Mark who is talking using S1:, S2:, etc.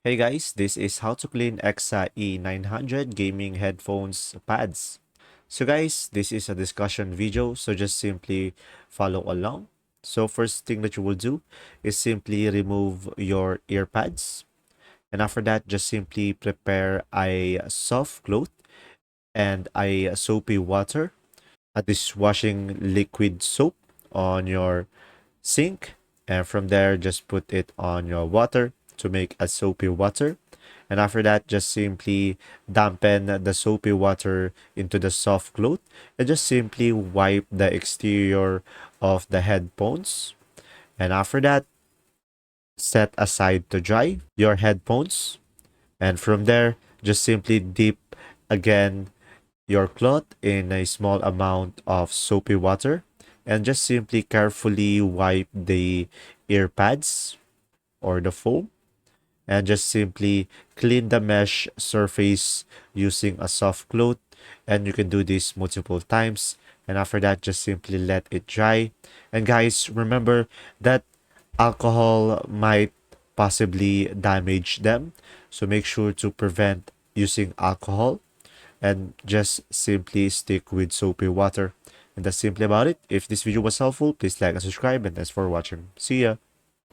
S1: Hey guys, this is how to clean Eksa e900 gaming headphones pads. So guys, this is a discussion video, so just simply follow along. So first thing that you will do is simply remove your ear pads. And after that, just simply prepare a soft cloth and a soapy water, a dishwashing liquid soap on your sink. And from there, just put it on your water to make a soapy water. And after that, just simply dampen the soapy water into the soft cloth and just simply wipe the exterior of the headphones. And after that, set aside to dry your headphones. And from there, just simply dip again your cloth in a small amount of soapy water and just simply carefully wipe the ear pads or the foam and just simply clean the mesh surface using a soft cloth, and you can do this multiple times. And after that, just simply let it dry. And guys, remember that alcohol might possibly damage them, so make sure to prevent using alcohol and just simply stick with soapy water. And that's simply about it. If this video was helpful, please like and subscribe, and thanks for watching. See ya.